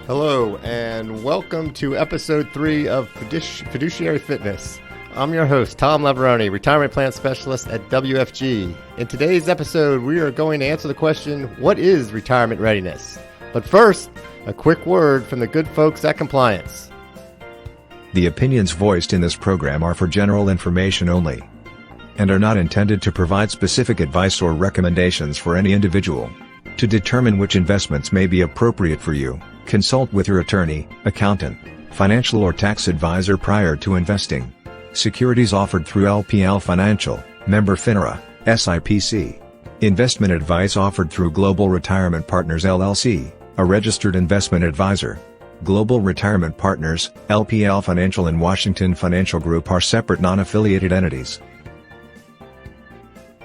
Hello, and welcome to episode 3 of Fiduciary Fitness. I'm your host, Tom Leverone, retirement plan specialist at WFG. In today's episode, we are going to answer the question, what is retirement readiness? But first, a quick word from the good folks at Compliance. The opinions voiced in this program are for general information only and are not intended to provide specific advice or recommendations for any individual. To determine which investments may be appropriate for you, consult with your attorney, accountant, financial or tax advisor prior to investing. Securities offered through LPL Financial, member FINRA, SIPC. Investment advice offered through Global Retirement Partners LLC, a registered investment advisor. Global Retirement Partners, LPL Financial and Washington Financial Group are separate non-affiliated entities.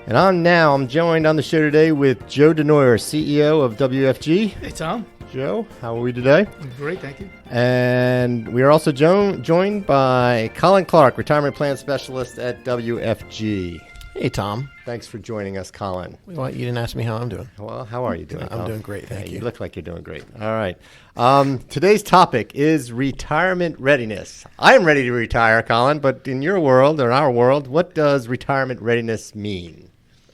And I'm joined on the show today with Joe DeNoyior, CEO of WFG. Hey, Tom. Joe, how are we today? Great, thank you. And we are also joined by Colin Clark, retirement plan specialist at WFG. Hey, Tom. Thanks for joining us, Colin. Well, you didn't ask me how I'm doing. Well, how are you doing? I'm doing great, thank you. You look like you're doing great. All right. Today's topic is retirement readiness. I am ready to retire, Colin, but in your world, or our world, what does retirement readiness mean?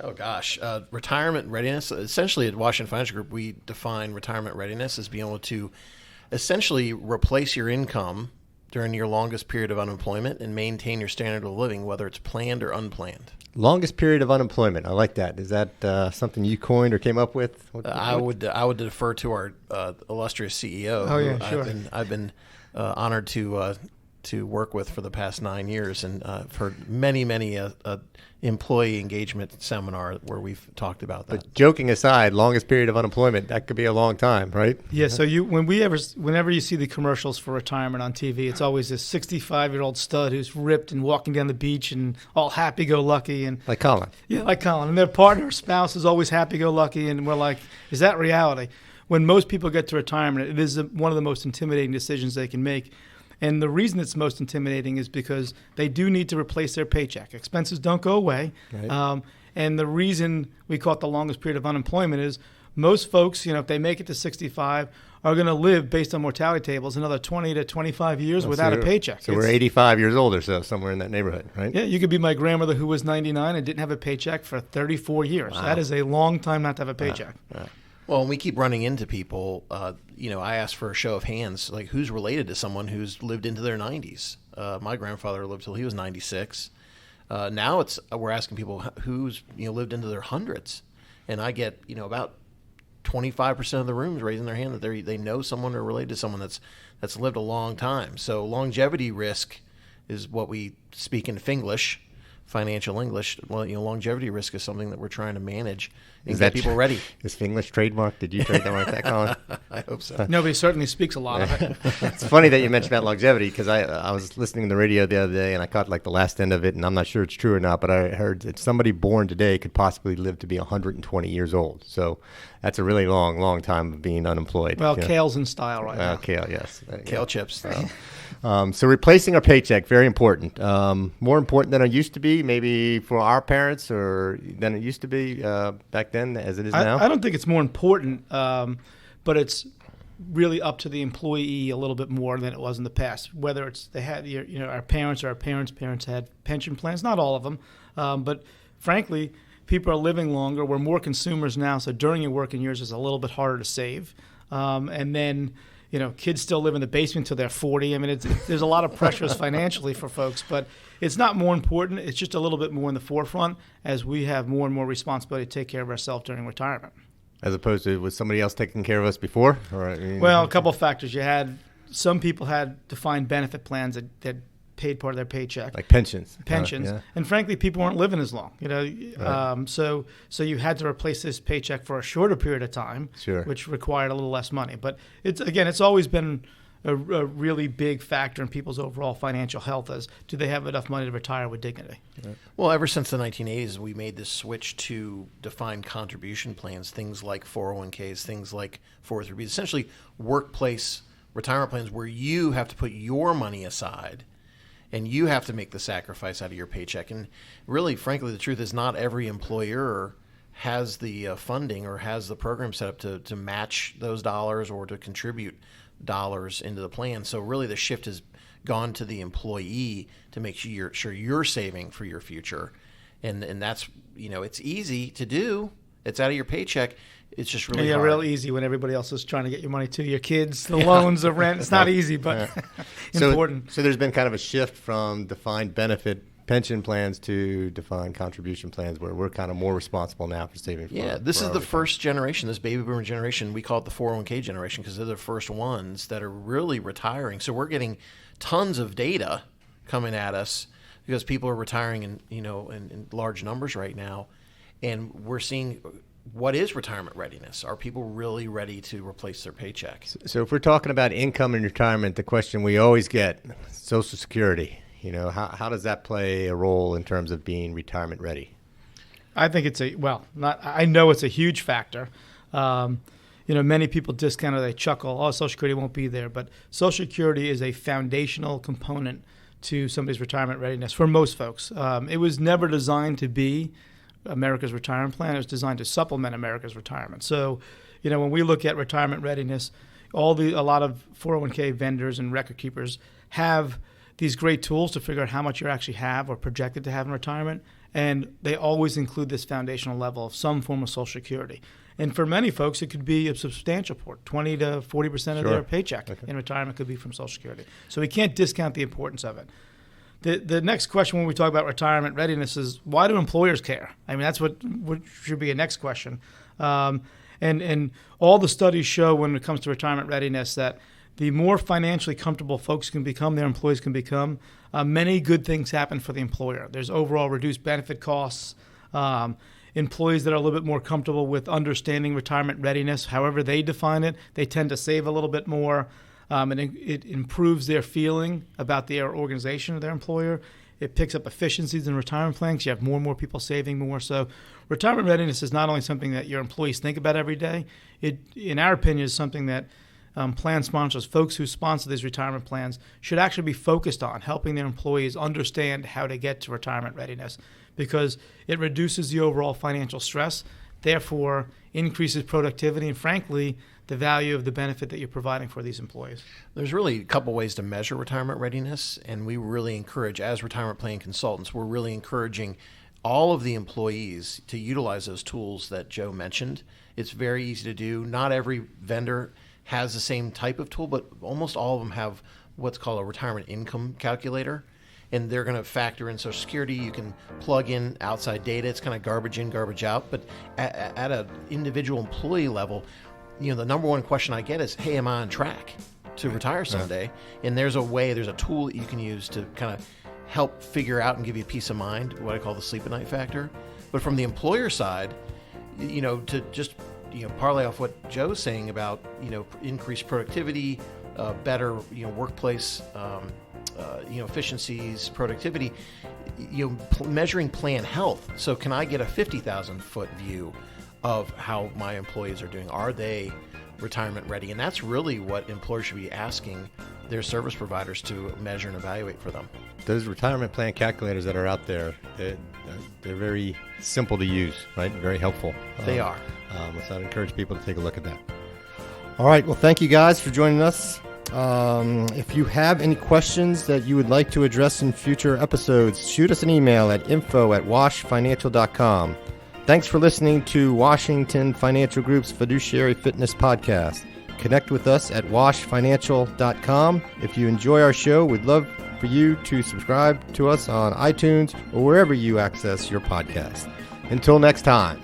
Oh, gosh. Retirement readiness, essentially at Washington Financial Group, we define retirement readiness as being able to essentially replace your income during your longest period of unemployment and maintain your standard of living, whether it's planned or unplanned. Longest period of unemployment. I like that. Is that something you coined or came up with? I would defer to our illustrious CEO. Oh, yeah, sure. I've been honored to work with for the past 9 years, and I've heard many employee engagement seminar where we've talked about that. But joking aside, longest period of unemployment, that could be a long time, right? Yeah, so whenever you see the commercials for retirement on TV, it's always this 65-year-old stud who's ripped and walking down the beach and all happy-go-lucky. And like Colin. Yeah, like Colin. And their partner or spouse is always happy-go-lucky, and we're like, is that reality? When most people get to retirement, it is one of the most intimidating decisions they can make. And the reason it's most intimidating is because they do need to replace their paycheck. Expenses don't go away. Right. And the reason we call it the longest period of unemployment is most folks, if they make it to 65, are going to live based on mortality tables another 20 to 25 years without a paycheck. So we're 85 years old or so, somewhere in that neighborhood, right? Yeah, you could be my grandmother who was 99 and didn't have a paycheck for 34 years. Wow. That is a long time not to have a paycheck. Wow. Well, and we keep running into people, I asked for a show of hands, like who's related to someone who's lived into their 90s. My grandfather lived till he was 96. Now we're asking people who's lived into their hundreds. And I get, about 25% of the rooms raising their hand that they know someone or related to someone that's lived a long time. So longevity risk is what we speak in Finglish, financial English. Well, longevity risk is something that we're trying to manage and get people ready. Is Finglish trademark? Did you trademark that, Colin? I hope so. Nobody certainly speaks a lot of it. It's funny that you mentioned about longevity because I was listening to the radio the other day and I caught like the last end of it, and I'm not sure it's true or not, but I heard that somebody born today could possibly live to be 120 years old. So that's a really long time of being unemployed. Well, kale's in style right now. Kale, yes. Kale chips. So replacing our paycheck, very important. More important than it used to be, maybe for our parents or than it used to be back then as it is now? I don't think it's more important, but it's really up to the employee a little bit more than it was in the past. Whether it's they had our parents or our parents had pension plans, not all of them, but frankly, people are living longer. We're more consumers now, so during your working years, it's a little bit harder to save, and then. Kids still live in the basement till they're 40. I mean, there's a lot of pressures financially for folks, but it's not more important. It's just a little bit more in the forefront as we have more and more responsibility to take care of ourselves during retirement. As opposed to, was somebody else taking care of us before? Well, a couple of factors. Some people had defined benefit plans that paid part of their paycheck, like pensions, yeah. And frankly, people weren't living as long. Right. So you had to replace this paycheck for a shorter period of time, sure. Which required a little less money. But it's always been a really big factor in people's overall financial health as do they have enough money to retire with dignity. Right. Well, ever since the 1980s, we made this switch to defined contribution plans, things like 401ks, things like 403bs, essentially workplace retirement plans where you have to put your money aside and you have to make the sacrifice out of your paycheck. And really, frankly, the truth is not every employer has the funding or has the program set up to match those dollars or to contribute dollars into the plan. So really the shift has gone to the employee to make sure you're saving for your future. And that's, it's easy to do. It's out of your paycheck. It's just really hard. Real easy when everybody else is trying to get your money to your kids, the loans, the rent. It's not easy, but important. So there's been kind of a shift from defined benefit pension plans to defined contribution plans where we're kind of more responsible now for saving. This is the first generation, this baby boomer generation. We call it the 401k generation because they're the first ones that are really retiring. So we're getting tons of data coming at us because people are retiring in large numbers right now. And we're seeing what is retirement readiness. Are people really ready to replace their paycheck? So if we're talking about income and retirement, the question we always get, Social Security. How does that play a role in terms of being retirement ready? I think I know it's a huge factor. Many people discount it, they chuckle, Social Security won't be there. But Social Security is a foundational component to somebody's retirement readiness for most folks. It was never designed to be America's retirement plan. It was designed to supplement America's retirement. So, when we look at retirement readiness, a lot of 401k vendors and record keepers have these great tools to figure out how much you actually have or projected to have in retirement, and they always include this foundational level of some form of Social Security. And for many folks, it could be a substantial part, 20 to 40% of their paycheck in retirement could be from Social Security. So we can't discount the importance of it. The next question when we talk about retirement readiness is, why do employers care? I mean, that's what should be a next question. And all the studies show when it comes to retirement readiness that the more financially comfortable folks can become, their employees can become, many good things happen for the employer. There's overall reduced benefit costs, employees that are a little bit more comfortable with understanding retirement readiness, however they define it, they tend to save a little bit more, and it improves their feeling about their organization or their employer. It picks up efficiencies in retirement plans. You have more and more people saving more. So retirement readiness is not only something that your employees think about every day, it, in our opinion, is something that plan sponsors, folks who sponsor these retirement plans, should actually be focused on helping their employees understand how to get to retirement readiness, because it reduces the overall financial stress, therefore increases productivity, and frankly, the value of the benefit that you're providing for these employees. There's really a couple ways to measure retirement readiness, and we really encourage, as retirement plan consultants, we're really encouraging all of the employees to utilize those tools that Joe mentioned. It's very easy to do. Not every vendor has the same type of tool, but almost all of them have what's called a retirement income calculator, and they're going to factor in Social Security. You can plug in outside data. It's kind of garbage in, garbage out. But at an individual employee level, the number one question I get is, hey, am I on track to retire someday? And there's a tool that you can use to kind of help figure out and give you peace of mind, what I call the sleep at night factor. But from the employer side, to just parlay off what Joe's saying about, increased productivity, better, workplace, efficiencies, productivity, measuring plan health. So can I get a 50,000 foot view of how my employees are doing? Are they retirement ready? And that's really what employers should be asking their service providers to measure and evaluate for them. Those retirement plan calculators that are out there, they're very simple to use, right? Very helpful. They are. So I'd encourage people to take a look at that. All right. Well, thank you guys for joining us. If you have any questions that you would like to address in future episodes, shoot us an email at info@washfinancial.com. Thanks for listening to Washington Financial Group's Fiduciary Fitness Podcast. Connect with us at washfinancial.com. If you enjoy our show, we'd love for you to subscribe to us on iTunes or wherever you access your podcast. Until next time.